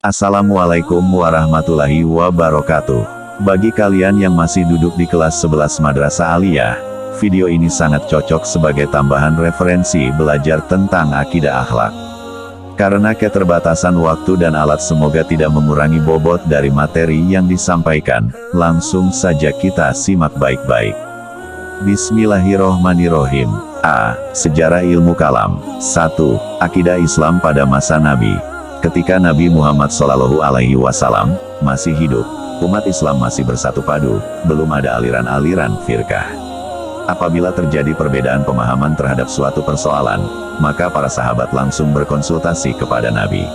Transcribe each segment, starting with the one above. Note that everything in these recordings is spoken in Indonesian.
Assalamualaikum warahmatullahi wabarakatuh. Bagi kalian yang masih duduk di kelas 11 Madrasah Aliyah, video ini sangat cocok sebagai tambahan referensi belajar tentang akidah akhlak. Karena keterbatasan waktu dan alat semoga tidak mengurangi bobot dari materi yang disampaikan, langsung saja kita simak baik-baik. Bismillahirrohmanirrohim. A. Sejarah ilmu kalam. 1. Akidah Islam pada masa Nabi. Ketika Nabi Muhammad SAW masih hidup, umat Islam masih bersatu padu, belum ada aliran-aliran firqah. Apabila terjadi perbedaan pemahaman terhadap suatu persoalan, maka para sahabat langsung berkonsultasi kepada Nabi.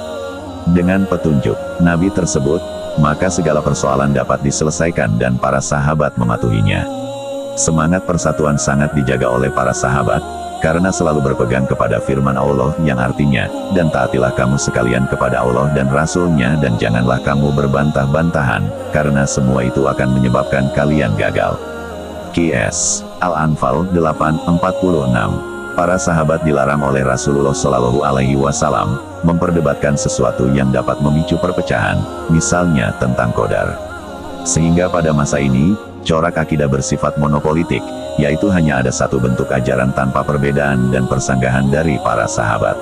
Dengan petunjuk Nabi tersebut, maka segala persoalan dapat diselesaikan dan para sahabat mematuhinya. Semangat persatuan sangat dijaga oleh para sahabat, karena selalu berpegang kepada firman Allah yang artinya, dan taatilah kamu sekalian kepada Allah dan Rasul-Nya dan janganlah kamu berbantah-bantahan, karena semua itu akan menyebabkan kalian gagal. QS Al-Anfal 8:46. Para sahabat dilarang oleh Rasulullah SAW memperdebatkan sesuatu yang dapat memicu perpecahan, misalnya tentang qadar. Sehingga pada masa ini, corak akidah bersifat monopolitik, yaitu hanya ada satu bentuk ajaran tanpa perbedaan dan persanggahan dari para sahabat.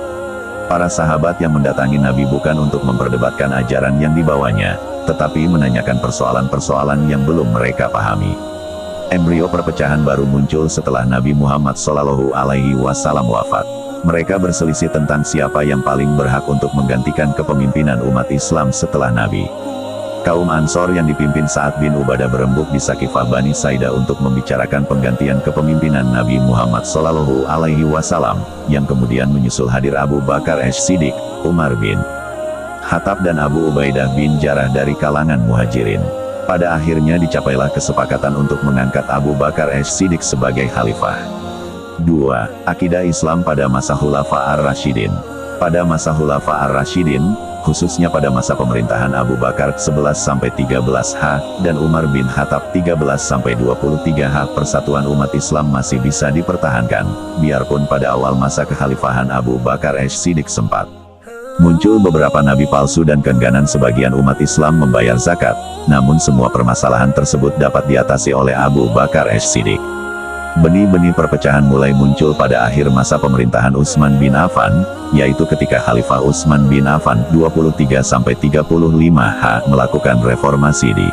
Para sahabat yang mendatangi Nabi bukan untuk memperdebatkan ajaran yang dibawanya, tetapi menanyakan persoalan-persoalan yang belum mereka pahami. Embrio perpecahan baru muncul setelah Nabi Muhammad SAW wafat. Mereka berselisih tentang siapa yang paling berhak untuk menggantikan kepemimpinan umat Islam setelah Nabi. Kaum Ansor yang dipimpin Sa'ad bin Ubadah berembuk di Sakifah Bani Saidah untuk membicarakan penggantian kepemimpinan Nabi Muhammad SAW, yang kemudian menyusul hadir Abu Bakar As-Siddiq, Umar bin Khattab dan Abu Ubaidah bin Jarrah dari kalangan Muhajirin. Pada akhirnya dicapailah kesepakatan untuk mengangkat Abu Bakar As-Siddiq sebagai khalifah. 2. Akidah Islam pada masa Khulafa ar-Rasyidin. Pada masa Khulafa ar-Rasyidin, khususnya pada masa pemerintahan Abu Bakar 11-13H, dan Umar bin Khattab 13-23H, persatuan umat Islam masih bisa dipertahankan, biarpun pada awal masa kekhalifahan Abu Bakar As-Siddiq sempat muncul beberapa nabi palsu dan keengganan sebagian umat Islam membayar zakat, namun semua permasalahan tersebut dapat diatasi oleh Abu Bakar As-Siddiq. Benih-benih perpecahan mulai muncul pada akhir masa pemerintahan Utsman bin Affan, yaitu ketika Khalifah Utsman bin Affan 23-35H melakukan reformasi di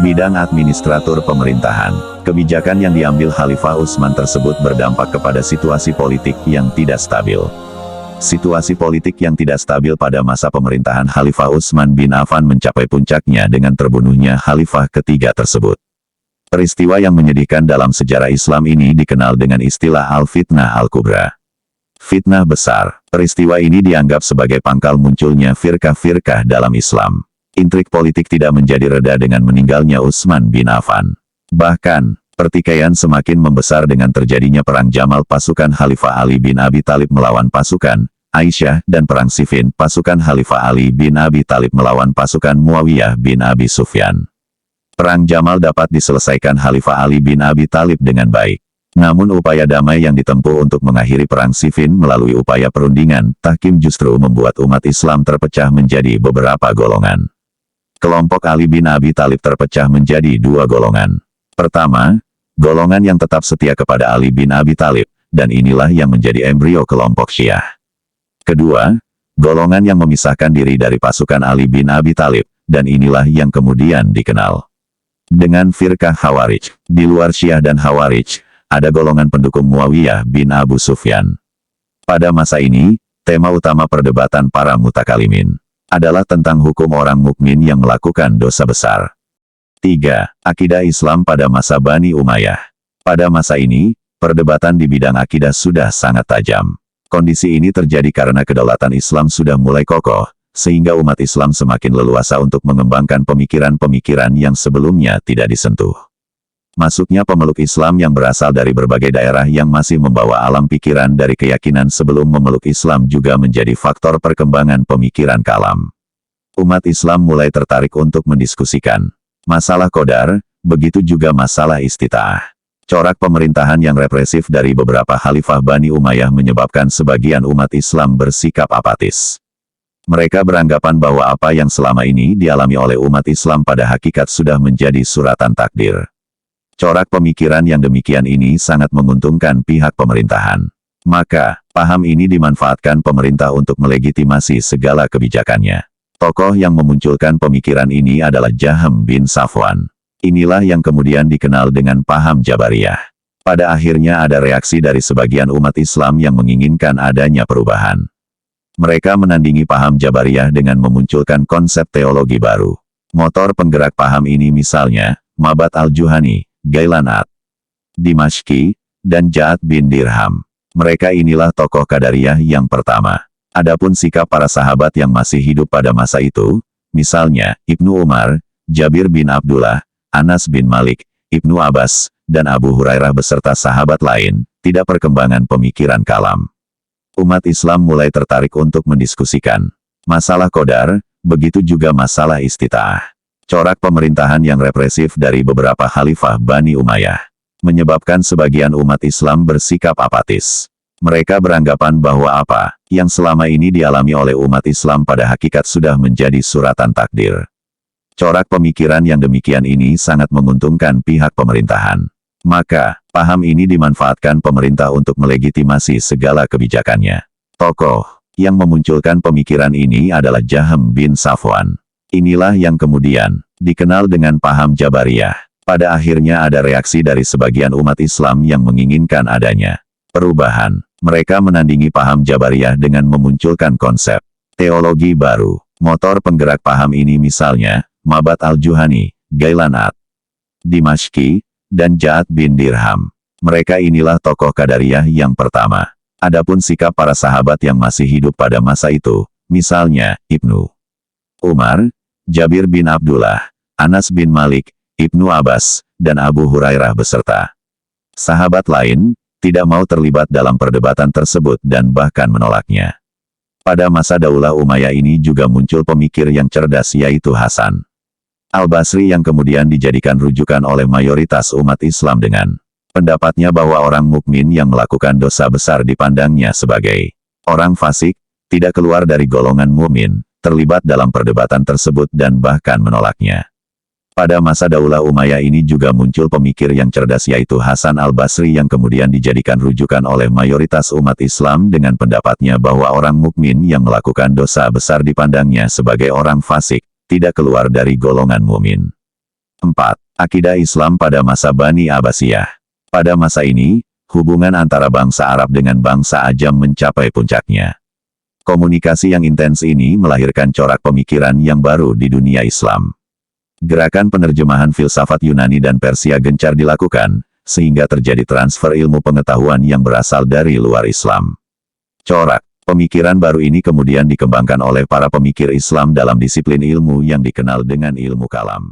bidang administratur pemerintahan. Kebijakan yang diambil Khalifah Utsman tersebut berdampak kepada situasi politik yang tidak stabil. Situasi politik yang tidak stabil pada masa pemerintahan Khalifah Utsman bin Affan mencapai puncaknya dengan terbunuhnya Khalifah ketiga tersebut. Peristiwa yang menyedihkan dalam sejarah Islam ini dikenal dengan istilah Al-Fitnah Al-Kubra. Fitnah besar. Peristiwa ini dianggap sebagai pangkal munculnya firqah-firqah dalam Islam. Intrik politik tidak menjadi reda dengan meninggalnya Utsman bin Affan. Bahkan, pertikaian semakin membesar dengan terjadinya perang Jamal pasukan Khalifah Ali bin Abi Thalib melawan pasukan Aisyah dan perang Siffin pasukan Khalifah Ali bin Abi Thalib melawan pasukan Muawiyah bin Abi Sufyan. Perang Jamal dapat diselesaikan Khalifah Ali bin Abi Thalib dengan baik. Namun upaya damai yang ditempuh untuk mengakhiri perang Siffin melalui upaya perundingan, tahkim justru membuat umat Islam terpecah menjadi beberapa golongan. Kelompok Ali bin Abi Thalib terpecah menjadi dua golongan. Pertama, golongan yang tetap setia kepada Ali bin Abi Thalib, dan inilah yang menjadi embrio kelompok Syiah. Kedua, golongan yang memisahkan diri dari pasukan Ali bin Abi Thalib, dan inilah yang kemudian dikenal dengan firqah Khawarij. Di luar Syiah dan Khawarij, ada golongan pendukung Muawiyah bin Abu Sufyan. Pada masa ini, tema utama perdebatan para mutakalimin adalah tentang hukum orang mukmin yang melakukan dosa besar. 3. Akidah Islam pada masa Bani Umayyah. Pada masa ini, perdebatan di bidang akidah sudah sangat tajam. Kondisi ini terjadi karena kedaulatan Islam sudah mulai kokoh, sehingga umat Islam semakin leluasa untuk mengembangkan pemikiran-pemikiran yang sebelumnya tidak disentuh. Masuknya pemeluk Islam yang berasal dari berbagai daerah yang masih membawa alam pikiran dari keyakinan sebelum memeluk Islam juga menjadi faktor perkembangan pemikiran kalam. Umat Islam mulai tertarik untuk mendiskusikan masalah qadar, begitu juga masalah istita'ah. Corak pemerintahan yang represif dari beberapa khalifah Bani Umayyah menyebabkan sebagian umat Islam bersikap apatis. Mereka beranggapan bahwa apa yang selama ini dialami oleh umat Islam pada hakikat sudah menjadi suratan takdir. Corak pemikiran yang demikian ini sangat menguntungkan pihak pemerintahan. Maka, paham ini dimanfaatkan pemerintah untuk melegitimasi segala kebijakannya. Tokoh yang memunculkan pemikiran ini adalah Jahm bin Safwan. Inilah yang kemudian dikenal dengan paham Jabariyah. Pada akhirnya ada reaksi dari sebagian umat Islam yang menginginkan adanya perubahan. Mereka menandingi paham Jabariyah dengan memunculkan konsep teologi baru. Motor penggerak paham ini misalnya, Ma'bad al-Juhani, Ghailan ad-Dimashqi, dan Ja'ad bin Dirham. Mereka inilah tokoh Qadariyah yang pertama. Adapun sikap para sahabat yang masih hidup pada masa itu, misalnya, Ibnu Umar, Jabir bin Abdullah, Anas bin Malik, Ibnu Abbas, dan Abu Hurairah beserta sahabat lain, tidak perkembangan pemikiran kalam. Umat Islam mulai tertarik untuk mendiskusikan masalah qadar, begitu juga masalah istita'ah. Corak pemerintahan yang represif dari beberapa khalifah Bani Umayyah menyebabkan sebagian umat Islam bersikap apatis. Mereka beranggapan bahwa apa yang selama ini dialami oleh umat Islam pada hakikat sudah menjadi suratan takdir. Corak pemikiran yang demikian ini sangat menguntungkan pihak pemerintahan. Maka, paham ini dimanfaatkan pemerintah untuk melegitimasi segala kebijakannya. Tokoh yang memunculkan pemikiran ini adalah Jahm bin Safwan. Inilah yang kemudian dikenal dengan paham Jabariyah. Pada akhirnya ada reaksi dari sebagian umat Islam yang menginginkan adanya perubahan. Mereka menandingi paham Jabariyah dengan memunculkan konsep teologi baru. Motor penggerak paham ini misalnya, Ma'bad al-Juhani, Ghailan ad-Dimashqi, dan Ja'ad bin Dirham. Mereka inilah tokoh Qadariyah yang pertama. Adapun sikap para sahabat yang masih hidup pada masa itu, misalnya, Ibnu Umar, Jabir bin Abdullah, Anas bin Malik, Ibnu Abbas, dan Abu Hurairah beserta sahabat lain, tidak mau terlibat dalam perdebatan tersebut dan bahkan menolaknya. Pada masa Daulah Umayyah ini juga muncul pemikir yang cerdas yaitu Hasan Al-Basri yang kemudian dijadikan rujukan oleh mayoritas umat Islam dengan pendapatnya bahwa orang mukmin yang melakukan dosa besar dipandangnya sebagai orang fasik, tidak keluar dari golongan mukmin, terlibat dalam perdebatan tersebut dan bahkan menolaknya. Pada masa Daulah Umayyah ini juga muncul pemikir yang cerdas yaitu Hasan Al-Basri yang kemudian dijadikan rujukan oleh mayoritas umat Islam dengan pendapatnya bahwa orang mukmin yang melakukan dosa besar dipandangnya sebagai orang fasik, tidak keluar dari golongan mukmin. 4. Akidah Islam pada masa Bani Abbasiyah. Pada masa ini, hubungan antara bangsa Arab dengan bangsa Ajam mencapai puncaknya. Komunikasi yang intens ini melahirkan corak pemikiran yang baru di dunia Islam. Gerakan penerjemahan filsafat Yunani dan Persia gencar dilakukan, sehingga terjadi transfer ilmu pengetahuan yang berasal dari luar Islam. Corak pemikiran baru ini kemudian dikembangkan oleh para pemikir Islam dalam disiplin ilmu yang dikenal dengan ilmu kalam.